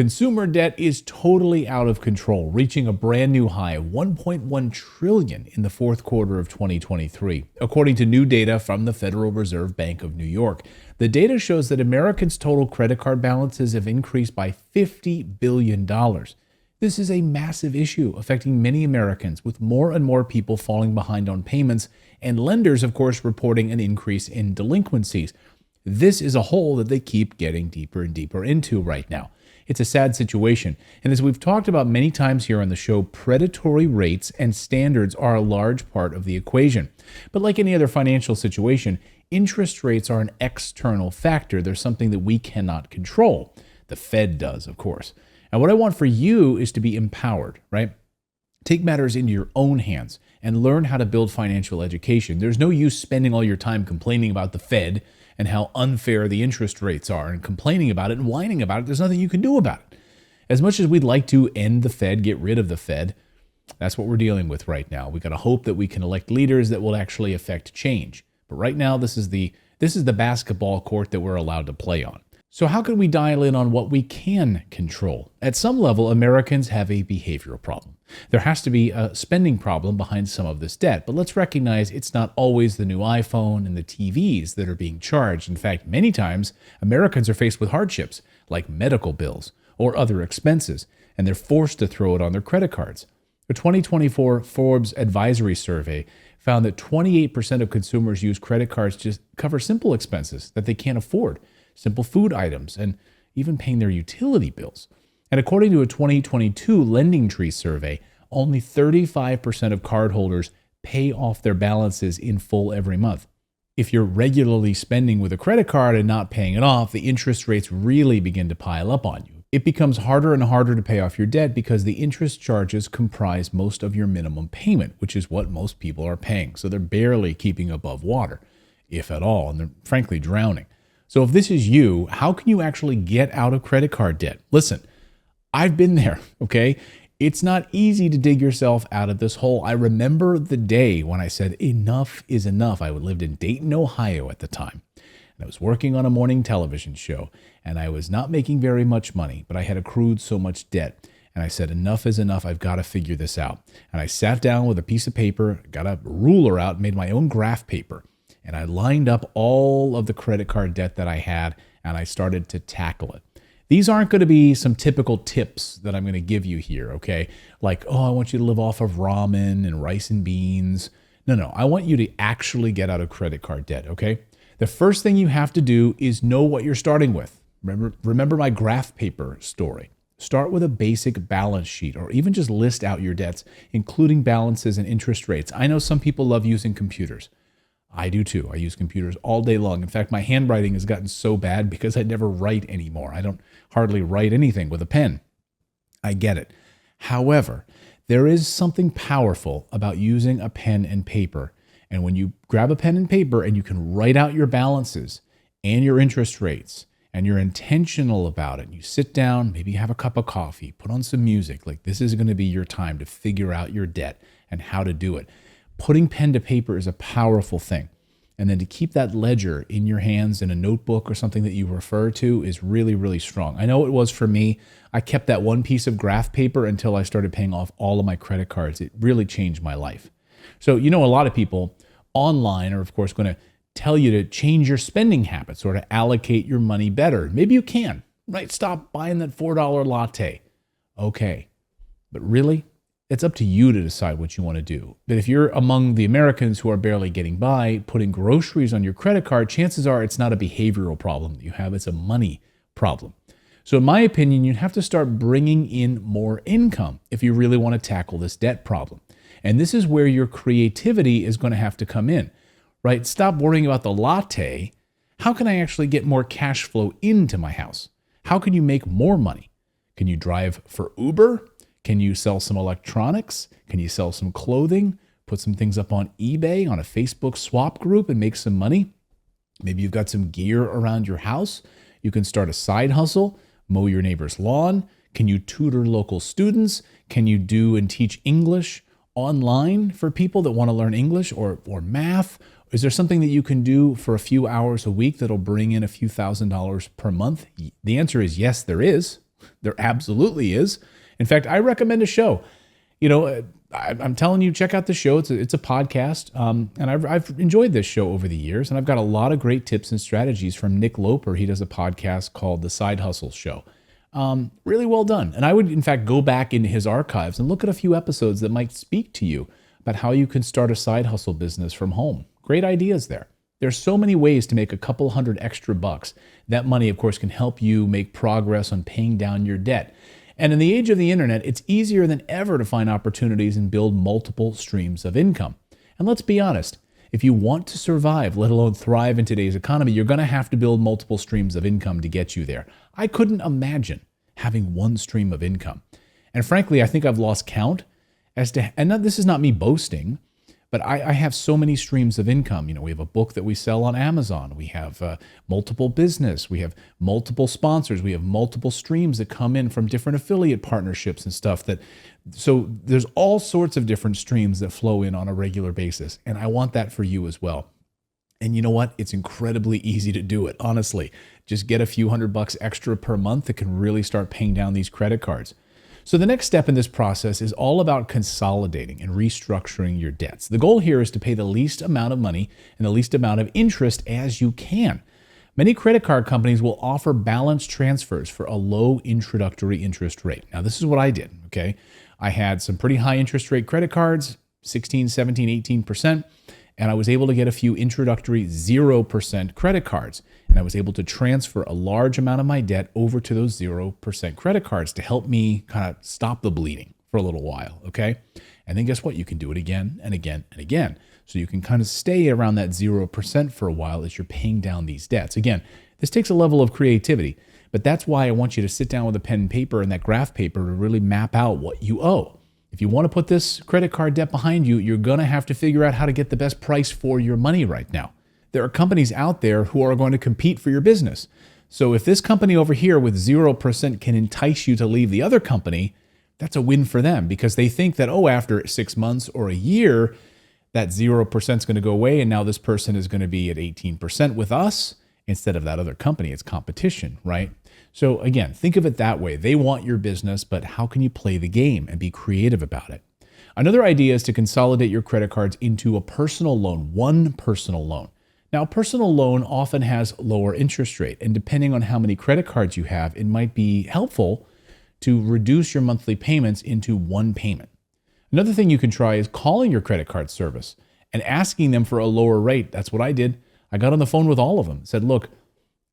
Consumer debt is totally out of control, reaching a brand new high of 1.1 trillion in the fourth quarter of 2023, according to new data from the Federal Reserve Bank of New York. The data shows that Americans' total credit card balances have increased by $50 billion. This is a massive issue affecting many Americans, with more and more people falling behind on payments, and lenders, of course, reporting an increase in delinquencies. This is a hole that they keep getting deeper and deeper into right now. It's a sad situation, and as we've talked about many times here on the show, predatory rates and standards are a large part of the equation. But like any other financial situation, interest rates are an external factor. They're something that we cannot control. The Fed does, of course. And what I want for you is to be empowered, right? Take matters into your own hands and learn how to build financial education. There's no use spending all your time complaining about the Fed and how unfair the interest rates are and complaining about it and whining about it. There's nothing you can do about it. As much as we'd like to end the Fed, get rid of the Fed, that's what we're dealing with right now. We've got to hope that we can elect leaders that will actually affect change. But right now, this is the basketball court that we're allowed to play on. So how can we dial in on what we can control? At some level, Americans have a behavioral problem. There has to be a spending problem behind some of this debt, but let's recognize it's not always the new iPhone and the TVs that are being charged. In fact, many times, Americans are faced with hardships like medical bills or other expenses, and they're forced to throw it on their credit cards. The 2024 Forbes Advisory Survey found that 28% of consumers use credit cards to cover simple expenses that they can't afford, simple food items, and even paying their utility bills. And according to a 2022 Lending Tree survey, only 35% of cardholders pay off their balances in full every month. If you're regularly spending with a credit card and not paying it off, the interest rates really begin to pile up on you. It becomes harder and harder to pay off your debt because the interest charges comprise most of your minimum payment, which is what most people are paying. So they're barely keeping above water, if at all, and they're frankly drowning. So if this is you, how can you actually get out of credit card debt? Listen, I've been there, okay? It's not easy to dig yourself out of this hole. I remember the day when I said, enough is enough. I lived in Dayton, Ohio at the time. And I was working on a morning television show, and I was not making very much money, but I had accrued so much debt. And I said, enough is enough. I've got to figure this out. And I sat down with a piece of paper, got a ruler out, made my own graph paper. And I lined up all of the credit card debt that I had, and I started to tackle it. These aren't going to be some typical tips that I'm going to give you here, okay? Like, oh, I want you to live off of ramen and rice and beans. No, I want you to actually get out of credit card debt, okay? The first thing you have to do is know what you're starting with. Remember my graph paper story. Start with a basic balance sheet, or even just list out your debts, including balances and interest rates. I know some people love using computers. I do too. I use computers all day long. In fact, my handwriting has gotten so bad because I never write anymore. I don't hardly write anything with a pen. I get it. However, there is something powerful about using a pen and paper. And when you grab a pen and paper and you can write out your balances and your interest rates, and you're intentional about it, and you sit down, maybe have a cup of coffee, put on some music, like this is going to be your time to figure out your debt and how to do it. Putting pen to paper is a powerful thing. And then to keep that ledger in your hands in a notebook or something that you refer to is really, really strong. I know it was for me. I kept that one piece of graph paper until I started paying off all of my credit cards. It really changed my life. So, a lot of people online are, of course, going to tell you to change your spending habits or to allocate your money better. Maybe you can, right? Stop buying that $4 latte. Okay. But really, it's up to you to decide what you want to do. But if you're among the Americans who are barely getting by, putting groceries on your credit card, chances are it's not a behavioral problem that you have, it's a money problem. So in my opinion, you'd have to start bringing in more income if you really want to tackle this debt problem. And this is where your creativity is going to have to come in, right? Stop worrying about the latte. How can I actually get more cash flow into my house? How can you make more money? Can you drive for Uber? Can you sell some electronics? Can you sell some clothing? Put some things up on eBay, on a Facebook swap group and make some money? Maybe you've got some gear around your house. You can start a side hustle, mow your neighbor's lawn. Can you tutor local students? Can you do and teach English online for people that want to learn English or math? Is there something that you can do for a few hours a week that'll bring in a few $1,000s per month? The answer is yes, there is. There absolutely is. In fact, I recommend a show. I'm telling you, check out the show. It's a podcast, and I've enjoyed this show over the years, and I've got a lot of great tips and strategies from Nick Loper. He does a podcast called The Side Hustle Show. Really well done. And I would, in fact, go back into his archives and look at a few episodes that might speak to you about how you can start a side hustle business from home. Great ideas there. There's so many ways to make a couple hundred extra bucks. That money, of course, can help you make progress on paying down your debt. And in the age of the internet, it's easier than ever to find opportunities and build multiple streams of income. And let's be honest, if you want to survive, let alone thrive in today's economy, you're going to have to build multiple streams of income to get you there. I couldn't imagine having one stream of income. And frankly, I think I've lost count as to, and this is not me boasting, but I have so many streams of income. We have a book that we sell on Amazon. We have multiple business. We have multiple sponsors. We have multiple streams that come in from different affiliate partnerships and stuff. So there's all sorts of different streams that flow in on a regular basis. And I want that for you as well. And you know what? It's incredibly easy to do it, honestly. Just get a few $100 extra per month that can really start paying down these credit cards. So the next step in this process is all about consolidating and restructuring your debts. The goal here is to pay the least amount of money and the least amount of interest as you can. Many credit card companies will offer balance transfers for a low introductory interest rate. Now, this is what I did, okay? I had some pretty high interest rate credit cards, 16, 17, 18%, and I was able to get a few introductory 0% credit cards. And I was able to transfer a large amount of my debt over to those 0% credit cards to help me kind of stop the bleeding for a little while, okay? And then guess what? You can do it again and again and again. So you can kind of stay around that 0% for a while as you're paying down these debts. Again, this takes a level of creativity, but that's why I want you to sit down with a pen and paper and that graph paper to really map out what you owe. If you want to put this credit card debt behind you, you're going to have to figure out how to get the best price for your money right now. There are companies out there who are going to compete for your business. So if this company over here with 0% can entice you to leave the other company, that's a win for them because they think that, after 6 months or a year, that 0% is going to go away and now this person is going to be at 18% with us instead of that other company. It's competition, right? So again, think of it that way. They want your business, but how can you play the game and be creative about it? Another idea is to consolidate your credit cards into a personal loan, one personal loan. Now, a personal loan often has lower interest rate, and depending on how many credit cards you have, it might be helpful to reduce your monthly payments into one payment. Another thing you can try is calling your credit card service and asking them for a lower rate. That's what I did. I got on the phone with all of them, said, look,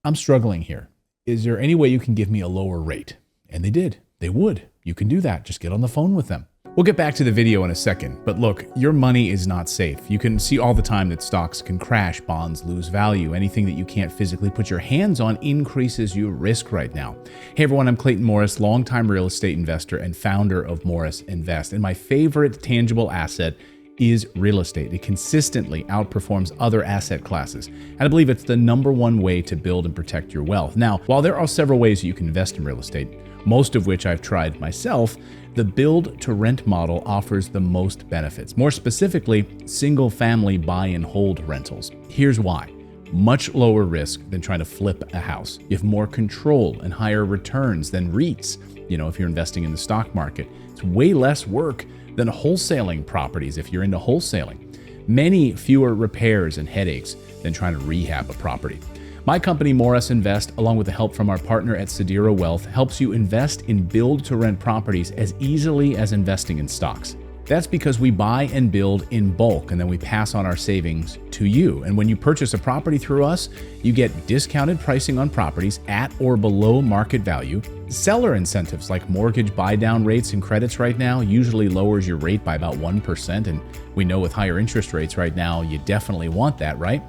I'm struggling here. Is there any way you can give me a lower rate? And they did. They would. You can do that. Just get on the phone with them. We'll get back to the video in a second, but look, your money is not safe. You can see all the time that stocks can crash, bonds lose value. Anything that you can't physically put your hands on increases your risk right now. Hey everyone, I'm Clayton Morris, longtime real estate investor and founder of Morris Invest. And my favorite tangible asset is real estate. It consistently outperforms other asset classes. And I believe it's the number one way to build and protect your wealth. Now, while there are several ways you can invest in real estate, most of which I've tried myself, the build-to-rent model offers the most benefits. More specifically, single-family buy and hold rentals. Here's why. Much lower risk than trying to flip a house. You have more control and higher returns than REITs. If you're investing in the stock market, it's way less work than wholesaling properties if you're into wholesaling. Many fewer repairs and headaches than trying to rehab a property. My company, Morris Invest, along with the help from our partner at Sedera Wealth, helps you invest in build-to-rent properties as easily as investing in stocks. That's because we buy and build in bulk, and then we pass on our savings to you. And when you purchase a property through us, you get discounted pricing on properties at or below market value. Seller incentives like mortgage buy-down rates and credits right now usually lowers your rate by about 1%. And we know with higher interest rates right now, you definitely want that, right?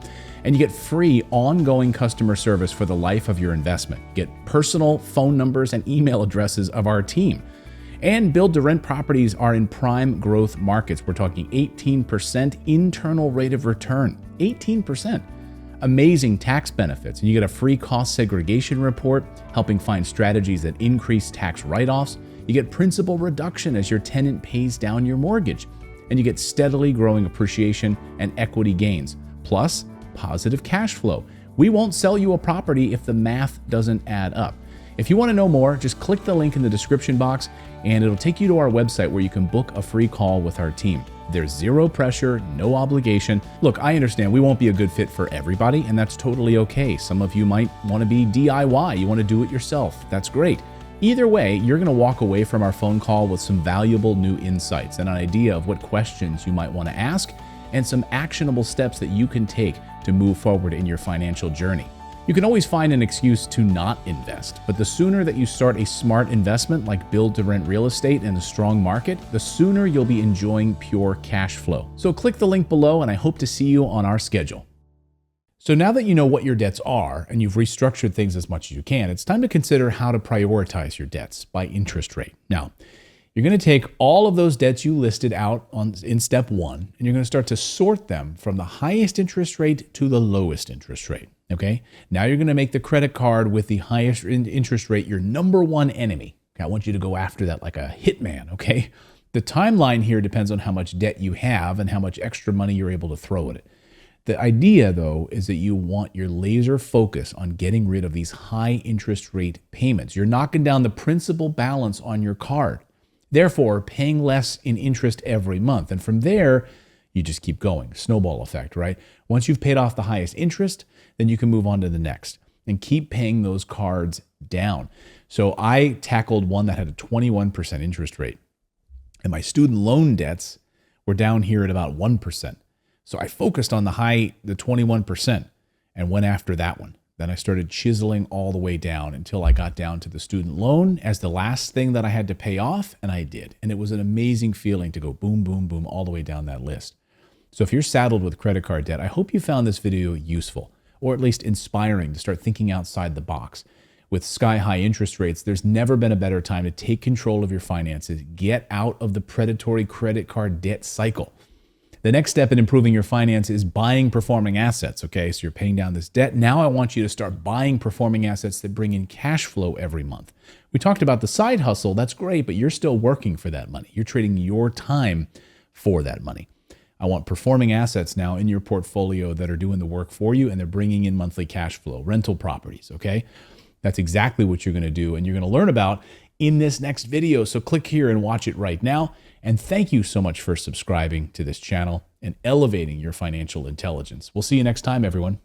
And you get free ongoing customer service for the life of your investment. You get personal phone numbers and email addresses of our team. And build-to-rent properties are in prime growth markets. We're talking 18% internal rate of return. 18%. Amazing tax benefits. And you get a free cost segregation report, helping find strategies that increase tax write-offs. You get principal reduction as your tenant pays down your mortgage. And you get steadily growing appreciation and equity gains. Plus, positive cash flow. We won't sell you a property if the math doesn't add up. If you want to know more, just click the link in the description box and it'll take you to our website where you can book a free call with our team. There's zero pressure, no obligation. Look, I understand we won't be a good fit for everybody, and that's totally okay. Some of you might want to be DIY, you want to do it yourself. That's great. Either way, you're going to walk away from our phone call with some valuable new insights and an idea of what questions you might want to ask and some actionable steps that you can take to move forward in your financial journey. You can always find an excuse to not invest, but the sooner that you start a smart investment like build-to-rent real estate in a strong market, the sooner you'll be enjoying pure cash flow. So click the link below and I hope to see you on our schedule. So now that you know what your debts are and you've restructured things as much as you can, it's time to consider how to prioritize your debts by interest rate. Now, you're going to take all of those debts you listed out in step 1, and you're going to start to sort them from the highest interest rate to the lowest interest rate. Okay. Now you're going to make the credit card with the highest interest rate your number one enemy. Okay, I want you to go after that like a hitman. Okay. The timeline here depends on how much debt you have and how much extra money you're able to throw at it. The idea, though, is that you want your laser focus on getting rid of these high interest rate payments. You're knocking down the principal balance on your card, therefore paying less in interest every month. And from there, you just keep going. Snowball effect, right? Once you've paid off the highest interest, then you can move on to the next and keep paying those cards down. So I tackled one that had a 21% interest rate, and my student loan debts were down here at about 1%. So I focused on the 21%, and went after that one. Then I started chiseling all the way down until I got down to the student loan as the last thing that I had to pay off, and I did. And it was an amazing feeling to go boom, boom, boom, all the way down that list. So if you're saddled with credit card debt, I hope you found this video useful, or at least inspiring to start thinking outside the box. With sky-high interest rates, there's never been a better time to take control of your finances, get out of the predatory credit card debt cycle. The next step in improving your finance is buying performing assets, okay? So you're paying down this debt. Now I want you to start buying performing assets that bring in cash flow every month. We talked about the side hustle. That's great, but you're still working for that money. You're trading your time for that money. I want performing assets now in your portfolio that are doing the work for you and they're bringing in monthly cash flow, rental properties, okay? That's exactly what you're going to do and you're going to learn about in this next video. So click here and watch it right now. And thank you so much for subscribing to this channel and elevating your financial intelligence. We'll see you next time, everyone.